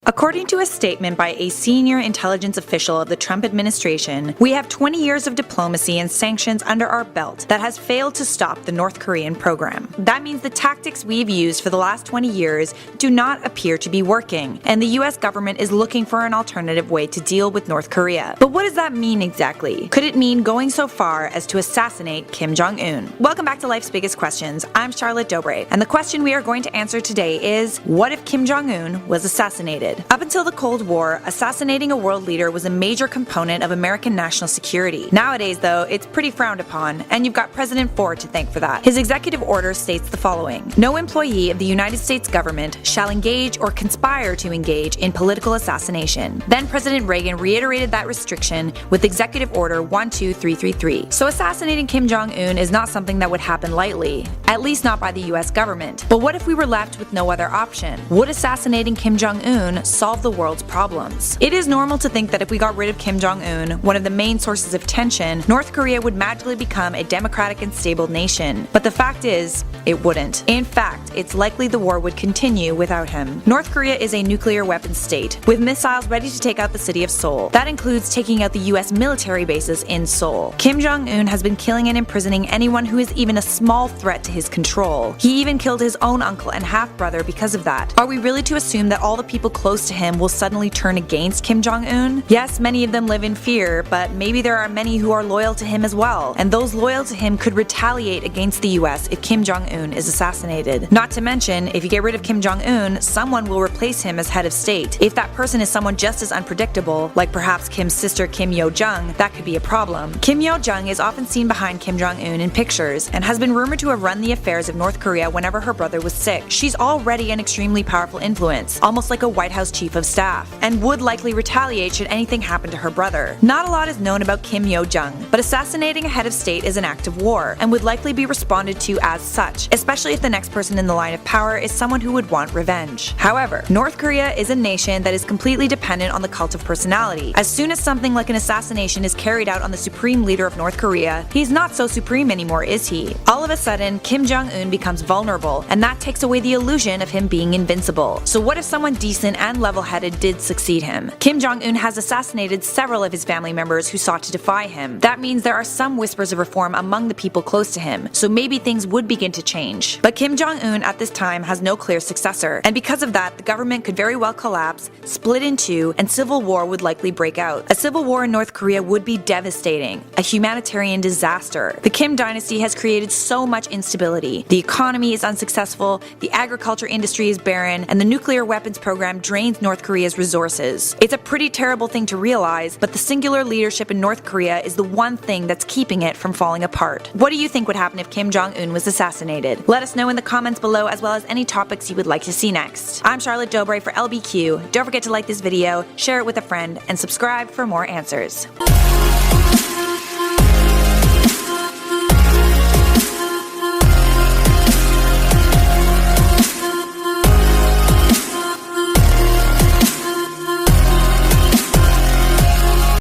According to a statement by a senior intelligence official of the Trump administration, we have 20 years of diplomacy and sanctions under our belt that has failed to stop the North Korean program. That means the tactics we've used for the last 20 years do not appear to be working, and the US government is looking for an alternative way to deal with North Korea. But what does that mean exactly? Could it mean going so far as to assassinate Kim Jong-un? Welcome back to Life's Biggest Questions. I'm Charlotte Dobre, and the question we are going to answer today is, what if Kim Jong-un was assassinated? Up until the Cold War, assassinating a world leader was a major component of American national security. Nowadays, though, it's pretty frowned upon, and you've got President Ford to thank for that. His executive order states the following: no employee of the United States government shall engage or conspire to engage in political assassination. Then President Reagan reiterated that restriction with Executive Order 12333. So assassinating Kim Jong-un is not something that would happen lightly, at least not by the US government. But what if we were left with no other option? Would assassinating Kim Jong-un solve the world's problems? It is normal to think that if we got rid of Kim Jong-un, one of the main sources of tension, North Korea would magically become a democratic and stable nation. But the fact is, it wouldn't. In fact, it's likely the war would continue without him. North Korea is a nuclear weapons state, with missiles ready to take out the city of Seoul. That includes taking out the US military bases in Seoul. Kim Jong-un has been killing and imprisoning anyone who is even a small threat to his control. He even killed his own uncle and half-brother because of that. Are we really to assume that all the people close to him will suddenly turn against Kim Jong-un? Yes, many of them live in fear, but maybe there are many who are loyal to him as well, and those loyal to him could retaliate against the US if Kim Jong-un is assassinated. Not to mention, if you get rid of Kim Jong-un, someone will replace him as head of state. If that person is someone just as unpredictable, like perhaps Kim's sister Kim Yo-jong, that could be a problem. Kim Yo-jong is often seen behind Kim Jong-un in pictures, and has been rumored to have run the affairs of North Korea whenever her brother was sick. She's already an extremely powerful influence, almost like a White House chief of staff, and would likely retaliate should anything happen to her brother. Not a lot is known about Kim Yo-jong, but assassinating a head of state is an act of war, and would likely be responded to as such, especially if the next person in the line of power is someone who would want revenge. However, North Korea is a nation that is completely dependent on the cult of personality. As soon as something like an assassination is carried out on the supreme leader of North Korea, he's not so supreme anymore, is he? All of a sudden, Kim Jong-un becomes vulnerable, and that takes away the illusion of him being invincible. So what if someone decent and level-headed did succeed him? Kim Jong-un has assassinated several of his family members who sought to defy him. That means there are some whispers of reform among the people close to him, so maybe things would begin to change. But Kim Jong-un at this time has no clear successor, and because of that, the government could very well collapse, split in two, and civil war would likely break out. A civil war in North Korea would be devastating, a humanitarian disaster. The Kim dynasty has created so much instability. The economy is unsuccessful, the agriculture industry is barren, and the nuclear weapons program drains North Korea's resources. It's a pretty terrible thing to realize, but the singular leadership in North Korea is the one thing that's keeping it from falling apart. What do you think would happen if Kim Jong-un was assassinated? Let us know in the comments below, as well as any topics you would like to see next. I'm Charlotte Dobre for LBQ. Don't forget to like this video, share it with a friend, and subscribe for more answers.